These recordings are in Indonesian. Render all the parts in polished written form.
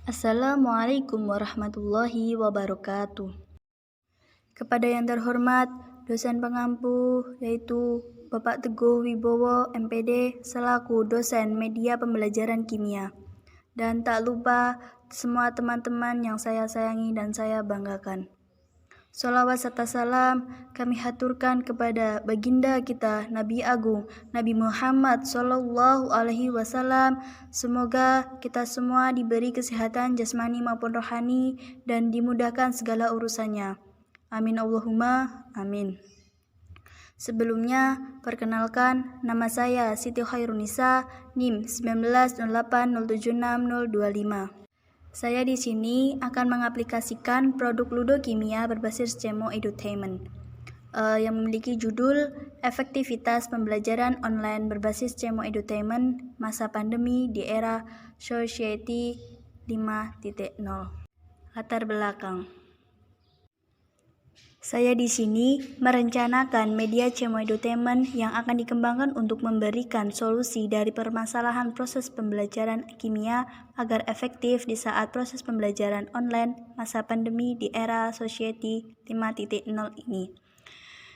Assalamualaikum warahmatullahi wabarakatuh. Kepada yang terhormat dosen pengampu yaitu Bapak Teguh Wibowo MPD selaku dosen media pembelajaran kimia. Dan tak lupa semua teman-teman yang saya sayangi dan saya banggakan. Sholawat serta salam kami haturkan kepada baginda kita Nabi Agung Nabi Muhammad Sallallahu Alaihi Wasallam. Semoga kita semua diberi kesehatan jasmani maupun rohani dan dimudahkan segala urusannya. Amin Allahumma amin. Sebelumnya, perkenalkan nama saya Siti Khairunisa, NIM 1908076025. Saya di sini akan mengaplikasikan produk ludo kimia berbasis CMO Edutainment yang memiliki judul Efektivitas Pembelajaran Online Berbasis CMO Edutainment Masa Pandemi di Era Society 5.0. Latar belakang. Saya di sini merencanakan media CMO Edutainment yang akan dikembangkan untuk memberikan solusi dari permasalahan proses pembelajaran kimia agar efektif di saat proses pembelajaran online masa pandemi di era Society 5.0 ini.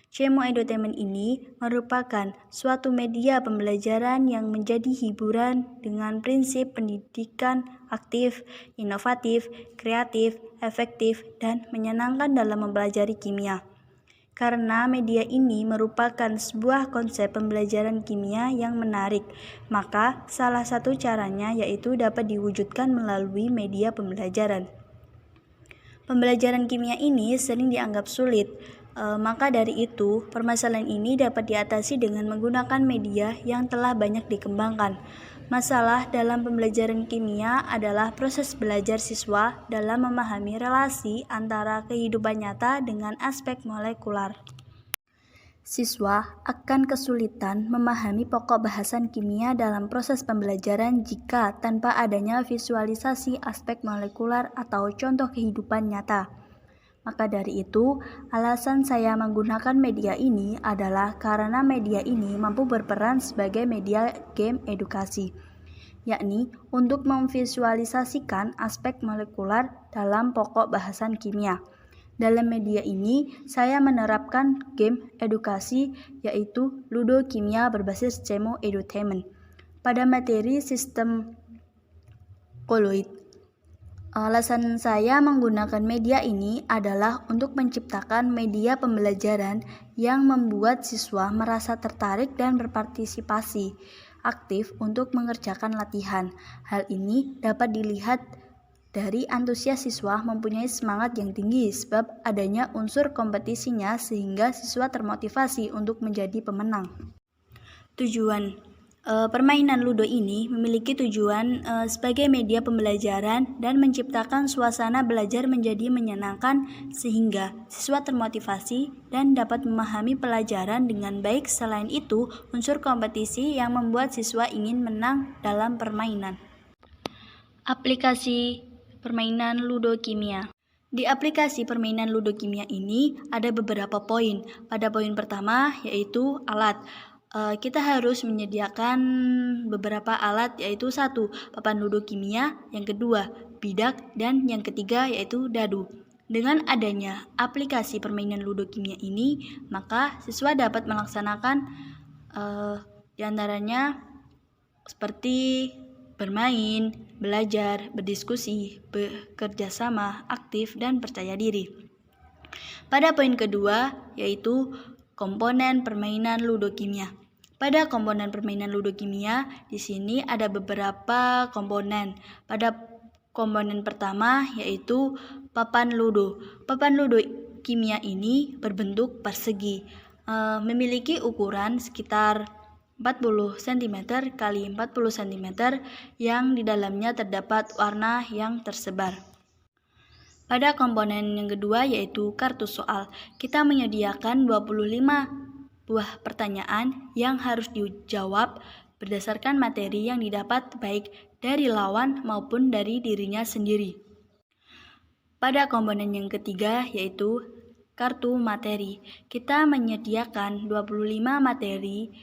CMO Edutainment ini merupakan suatu media pembelajaran yang menjadi hiburan dengan prinsip pendidikan aktif, inovatif, kreatif, efektif, dan menyenangkan dalam mempelajari kimia. Karena media ini merupakan sebuah konsep pembelajaran kimia yang menarik, maka salah satu caranya yaitu dapat diwujudkan melalui media pembelajaran. Pembelajaran kimia ini sering dianggap sulit. Maka dari itu, permasalahan ini dapat diatasi dengan menggunakan media yang telah banyak dikembangkan. Masalah dalam pembelajaran kimia adalah proses belajar siswa dalam memahami relasi antara kehidupan nyata dengan aspek molekular. Siswa akan kesulitan memahami pokok bahasan kimia dalam proses pembelajaran jika tanpa adanya visualisasi aspek molekular atau contoh kehidupan nyata. Maka dari itu, alasan saya menggunakan media ini adalah karena media ini mampu berperan sebagai media game edukasi, yakni untuk memvisualisasikan aspek molekular dalam pokok bahasan kimia. Dalam media ini, saya menerapkan game edukasi yaitu ludo kimia berbasis CMO Edutainment pada materi sistem koloid. Alasan saya menggunakan media ini adalah untuk menciptakan media pembelajaran yang membuat siswa merasa tertarik dan berpartisipasi aktif untuk mengerjakan latihan. Hal ini dapat dilihat dari antusias siswa mempunyai semangat yang tinggi sebab adanya unsur kompetisinya sehingga siswa termotivasi untuk menjadi pemenang. Tujuan permainan ludo ini memiliki tujuan sebagai media pembelajaran dan menciptakan suasana belajar menjadi menyenangkan sehingga siswa termotivasi dan dapat memahami pelajaran dengan baik. Selain itu, unsur kompetisi yang membuat siswa ingin menang dalam permainan. Aplikasi permainan ludo kimia. Di aplikasi permainan ludo kimia ini ada beberapa poin. Pada poin pertama yaitu alat. Kita harus menyediakan beberapa alat yaitu 1. Papan ludo kimia, yang kedua bidak, dan yang ketiga yaitu dadu. Dengan adanya aplikasi permainan ludo kimia ini, maka siswa dapat melaksanakan diantaranya seperti bermain, belajar, berdiskusi, bekerja sama, aktif, dan percaya diri. Pada poin kedua yaitu komponen permainan ludo kimia. Pada komponen permainan ludo kimia, di sini ada beberapa komponen. Pada komponen pertama yaitu papan ludo. Papan ludo kimia ini berbentuk persegi, memiliki ukuran sekitar 40 cm x 40 cm yang di dalamnya terdapat warna yang tersebar. Pada komponen yang kedua yaitu kartu soal, kita menyediakan 25 buah pertanyaan yang harus dijawab berdasarkan materi yang didapat baik dari lawan maupun dari dirinya sendiri. Pada komponen yang ketiga yaitu kartu materi, kita menyediakan 25 materi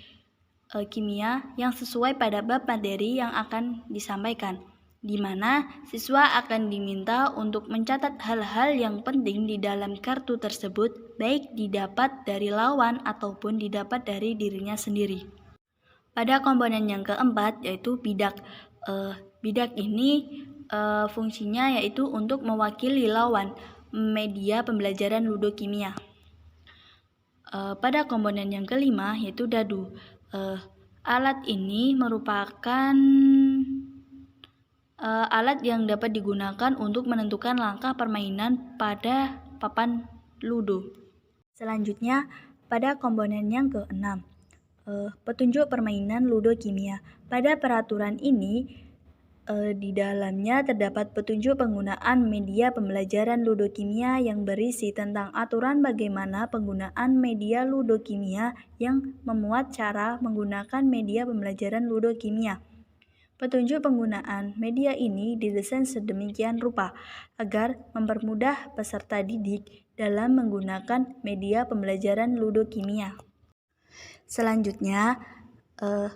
kimia yang sesuai pada bab materi yang akan disampaikan. di mana siswa akan diminta untuk mencatat hal-hal yang penting di dalam kartu tersebut, baik didapat dari lawan ataupun didapat dari dirinya sendiri. Pada komponen yang keempat yaitu bidak. Bidak ini fungsinya yaitu untuk mewakili lawan media pembelajaran ludokimia. Pada komponen yang kelima yaitu dadu. Alat ini merupakan alat yang dapat digunakan untuk menentukan langkah permainan pada papan ludo. Selanjutnya, pada komponen yang keenam, petunjuk permainan ludokimia. Pada peraturan ini, di dalamnya terdapat petunjuk penggunaan media pembelajaran ludokimia yang berisi tentang aturan bagaimana penggunaan media ludokimia yang memuat cara menggunakan media pembelajaran ludokimia. Petunjuk penggunaan media ini didesain sedemikian rupa agar mempermudah peserta didik dalam menggunakan media pembelajaran ludokimia. Selanjutnya,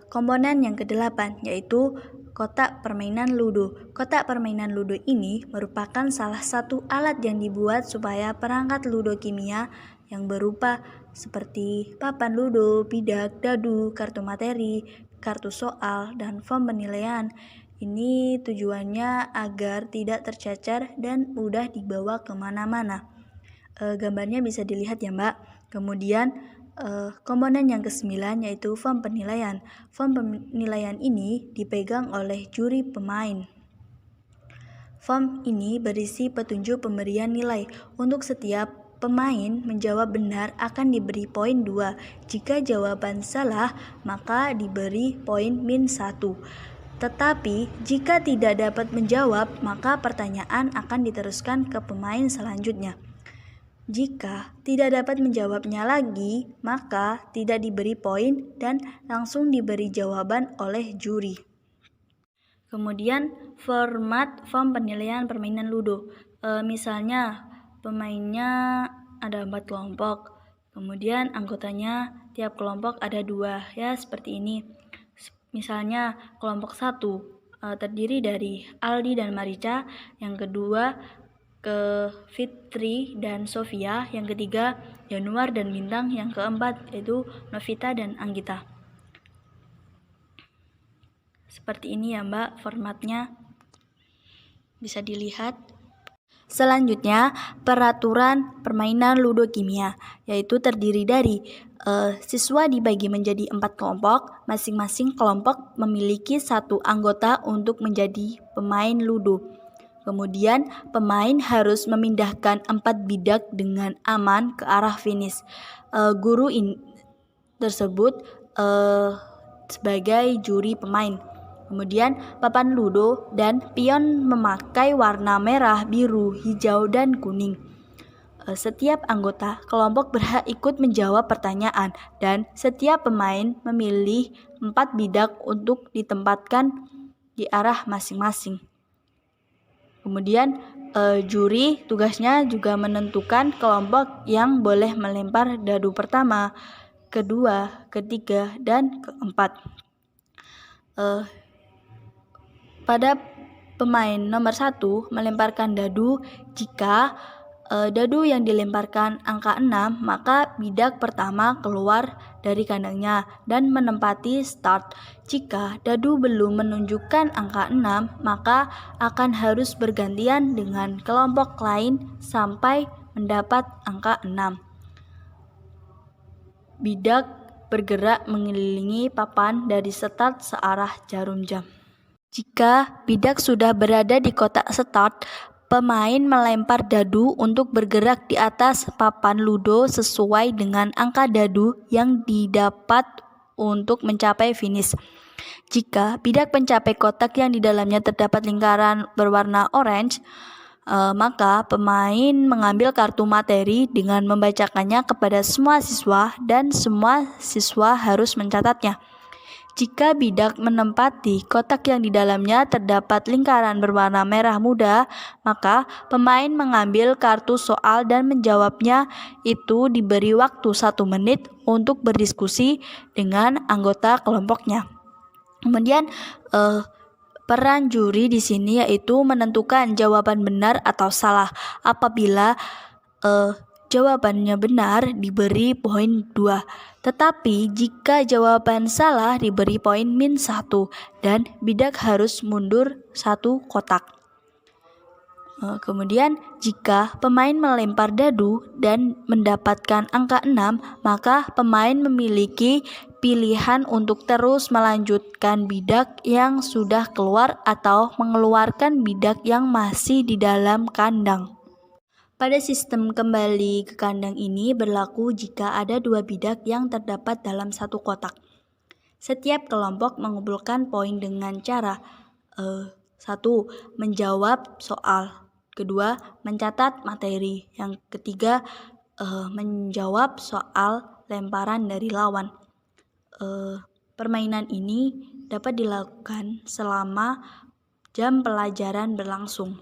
komponen yang ke-8 yaitu kotak permainan ludo. Kotak permainan ludo ini merupakan salah satu alat yang dibuat supaya perangkat ludokimia yang berupa seperti papan ludo, bidak, dadu, kartu materi, kartu soal, dan form penilaian. Ini tujuannya agar tidak tercecer dan mudah dibawa kemana-mana. Gambarnya bisa dilihat ya Mbak. Kemudian komponen yang ke-9 yaitu form penilaian. Form penilaian ini dipegang oleh juri pemain. Form ini berisi petunjuk pemberian nilai. Untuk setiap pemain menjawab benar akan diberi poin 2. Jika jawaban salah, maka diberi poin -1. Tetapi jika tidak dapat menjawab, maka pertanyaan akan diteruskan ke pemain selanjutnya. Jika tidak dapat menjawabnya lagi, maka tidak diberi poin dan langsung diberi jawaban oleh juri. Kemudian format form penilaian permainan ludo. Misalnya pemainnya ada 4 kelompok, kemudian anggotanya tiap kelompok ada 2, ya seperti ini. Misalnya kelompok 1 terdiri dari Aldi dan Marica, yang kedua Fitri dan Sofia, yang ketiga Januar dan Bintang, yang keempat yaitu Novita dan Anggita. Seperti ini ya Mbak formatnya, bisa dilihat. Selanjutnya, peraturan permainan ludokimia, yaitu terdiri dari siswa dibagi menjadi 4 kelompok. Masing-masing kelompok memiliki 1 anggota untuk menjadi pemain ludo. Kemudian, pemain harus memindahkan 4 bidak dengan aman ke arah finish. Guru tersebut sebagai juri pemain. Kemudian papan ludo dan pion memakai warna merah, biru, hijau, dan kuning. Setiap anggota kelompok berhak ikut menjawab pertanyaan dan setiap pemain memilih 4 bidak untuk ditempatkan di arah masing-masing. Kemudian juri tugasnya juga menentukan kelompok yang boleh melempar dadu pertama, kedua, ketiga, dan keempat. Pada pemain nomor 1 melemparkan dadu jika dadu yang dilemparkan angka 6, maka bidak pertama keluar dari kandangnya dan menempati start. Jika dadu belum menunjukkan angka 6, maka akan harus bergantian dengan kelompok lain sampai mendapat angka 6. Bidak bergerak mengelilingi papan dari start searah jarum jam. Jika bidak sudah berada di kotak start, pemain melempar dadu untuk bergerak di atas papan ludo sesuai dengan angka dadu yang didapat untuk mencapai finish. Jika bidak mencapai kotak yang di dalamnya terdapat lingkaran berwarna orange, maka pemain mengambil kartu materi dengan membacakannya kepada semua siswa dan semua siswa harus mencatatnya. Jika bidak menempati kotak yang di dalamnya terdapat lingkaran berwarna merah muda, maka pemain mengambil kartu soal dan menjawabnya. Itu diberi waktu 1 menit untuk berdiskusi dengan anggota kelompoknya. Kemudian Peran juri di sini yaitu menentukan jawaban benar atau salah. Apabila jawabannya benar diberi poin 2. Tetapi jika jawaban salah diberi poin -1 dan bidak harus mundur 1 kotak. Kemudian jika pemain melempar dadu dan mendapatkan angka 6, maka pemain memiliki pilihan untuk terus melanjutkan bidak yang sudah keluar atau mengeluarkan bidak yang masih di dalam kandang. Pada sistem kembali ke kandang ini berlaku jika ada 2 bidak yang terdapat dalam 1 kotak. Setiap kelompok mengumpulkan poin dengan cara 1. Menjawab soal, kedua, mencatat materi, yang ketiga, menjawab soal lemparan dari lawan. Permainan ini dapat dilakukan selama jam pelajaran berlangsung.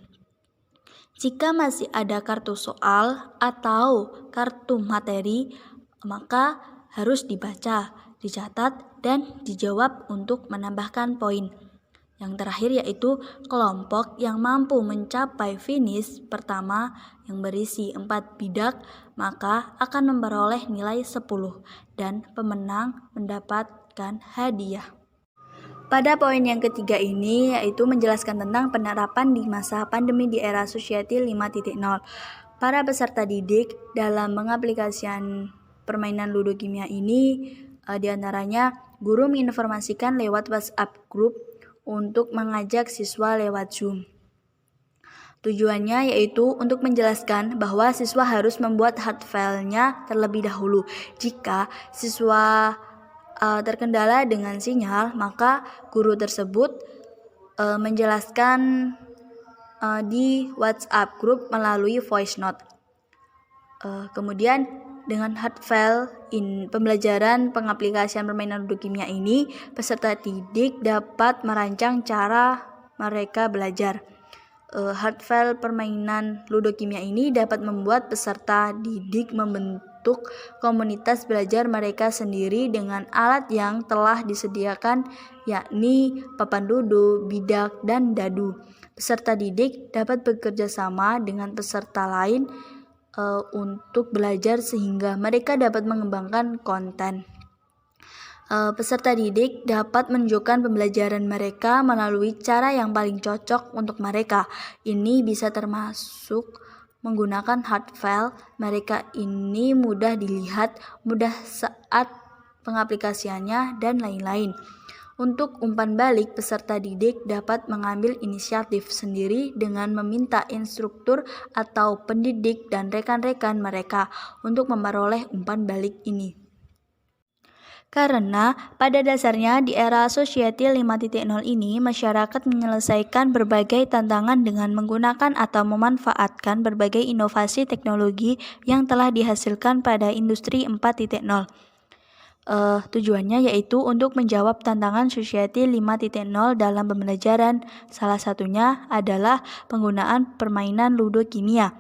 Jika masih ada kartu soal atau kartu materi, maka harus dibaca, dicatat, dan dijawab untuk menambahkan poin. Yang terakhir yaitu kelompok yang mampu mencapai finish pertama yang berisi 4 bidak, maka akan memperoleh nilai 10 dan pemenang mendapatkan hadiah. Pada poin yang ketiga ini yaitu menjelaskan tentang penerapan di masa pandemi di era Society 5.0. Para peserta didik dalam mengaplikasikan permainan ludo kimia ini diantaranya guru menginformasikan lewat WhatsApp group untuk mengajak siswa lewat Zoom. Tujuannya yaitu untuk menjelaskan bahwa siswa harus membuat hard file-nya terlebih dahulu. Jika siswa terkendala dengan sinyal, maka guru tersebut menjelaskan di WhatsApp group melalui voice note. Kemudian dengan hard file pembelajaran pengaplikasian permainan ludo kimia ini, peserta didik dapat merancang cara mereka belajar. Hard file permainan ludo kimia ini dapat membuat peserta didik membentuk komunitas belajar mereka sendiri dengan alat yang telah disediakan, yakni papan ludo, bidak, dan dadu. Peserta didik dapat bekerja sama dengan peserta lain untuk belajar sehingga mereka dapat mengembangkan konten. Peserta didik dapat menunjukkan pembelajaran mereka melalui cara yang paling cocok untuk mereka. Ini bisa termasuk menggunakan hard file. Mereka ini mudah dilihat, mudah saat pengaplikasiannya, dan lain-lain. Untuk umpan balik, peserta didik dapat mengambil inisiatif sendiri dengan meminta instruktur atau pendidik dan rekan-rekan mereka untuk memperoleh umpan balik ini. Karena pada dasarnya di era Society 5.0 ini, masyarakat menyelesaikan berbagai tantangan dengan menggunakan atau memanfaatkan berbagai inovasi teknologi yang telah dihasilkan pada industri 4.0. Tujuannya yaitu untuk menjawab tantangan Society 5.0 dalam pembelajaran. Salah satunya adalah penggunaan permainan ludo kimia.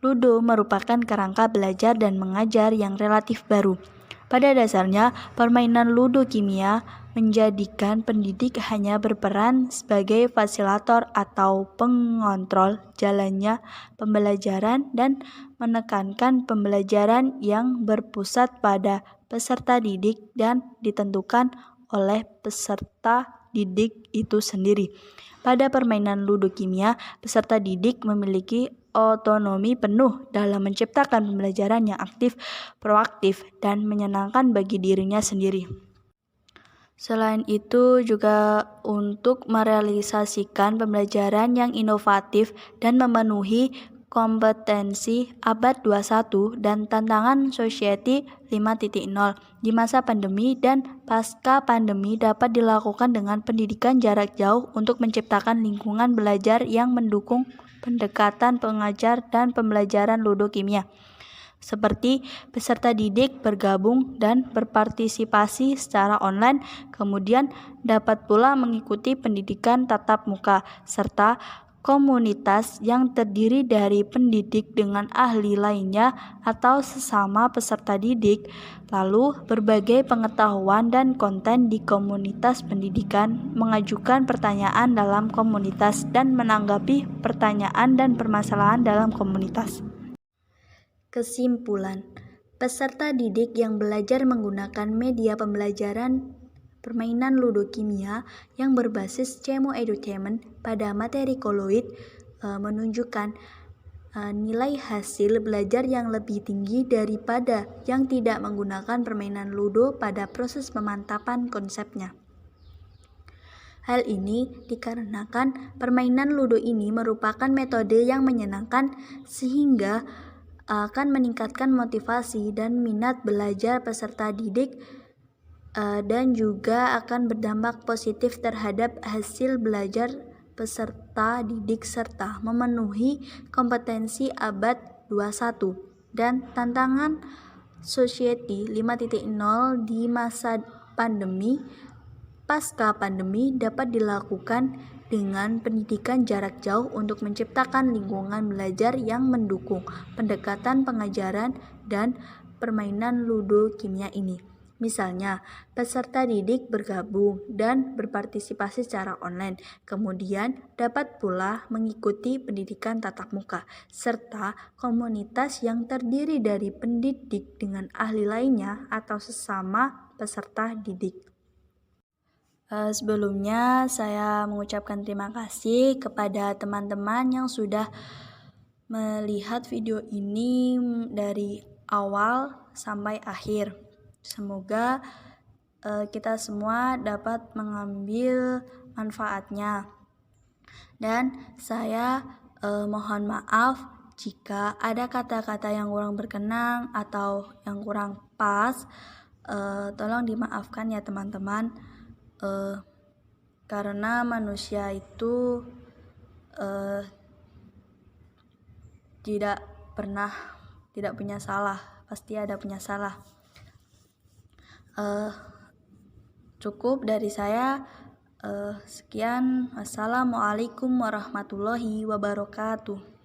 Ludo merupakan kerangka belajar dan mengajar yang relatif baru. Pada dasarnya, permainan ludo kimia menjadikan pendidik hanya berperan sebagai fasilitator atau pengontrol jalannya pembelajaran dan menekankan pembelajaran yang berpusat pada peserta didik dan ditentukan oleh peserta didik itu sendiri. Pada permainan ludo kimia, peserta didik memiliki otonomi penuh dalam menciptakan pembelajaran yang aktif, proaktif, dan menyenangkan bagi dirinya sendiri. Selain itu juga untuk merealisasikan pembelajaran yang inovatif dan memenuhi kompetensi abad 21 dan tantangan Society 5.0 di masa pandemi dan pasca pandemi dapat dilakukan dengan pendidikan jarak jauh untuk menciptakan lingkungan belajar yang mendukung pendekatan pengajar dan pembelajaran ludo kimia. Seperti peserta didik bergabung dan berpartisipasi secara online, kemudian dapat pula mengikuti pendidikan tatap muka, serta komunitas yang terdiri dari pendidik dengan ahli lainnya atau sesama peserta didik, lalu berbagai pengetahuan dan konten di komunitas pendidikan, mengajukan pertanyaan dalam komunitas, dan menanggapi pertanyaan dan permasalahan dalam komunitas. Kesimpulan, peserta didik yang belajar menggunakan media pembelajaran permainan ludo kimia yang berbasis Cemo Edutainment pada materi koloid menunjukkan nilai hasil belajar yang lebih tinggi daripada yang tidak menggunakan permainan ludo pada proses pemantapan konsepnya. Hal ini dikarenakan permainan ludo ini merupakan metode yang menyenangkan sehingga akan meningkatkan motivasi dan minat belajar peserta didik dan juga akan berdampak positif terhadap hasil belajar peserta didik serta memenuhi kompetensi abad 21 dan tantangan Society 5.0 di masa pandemi. Pasca pandemi dapat dilakukan dengan pendidikan jarak jauh untuk menciptakan lingkungan belajar yang mendukung pendekatan pengajaran dan permainan ludo kimia ini. Misalnya, peserta didik bergabung dan berpartisipasi secara online, kemudian dapat pula mengikuti pendidikan tatap muka, serta komunitas yang terdiri dari pendidik dengan ahli lainnya atau sesama peserta didik. Sebelumnya, saya mengucapkan terima kasih kepada teman-teman yang sudah melihat video ini dari awal sampai akhir. Semoga kita semua dapat mengambil manfaatnya. Dan saya mohon maaf jika ada kata-kata yang kurang berkenan atau yang kurang pas. Tolong dimaafkan ya teman-teman. Karena manusia itu tidak punya salah, pasti ada punya salah. Cukup dari saya. Sekian. Wassalamualaikum warahmatullahi wabarakatuh.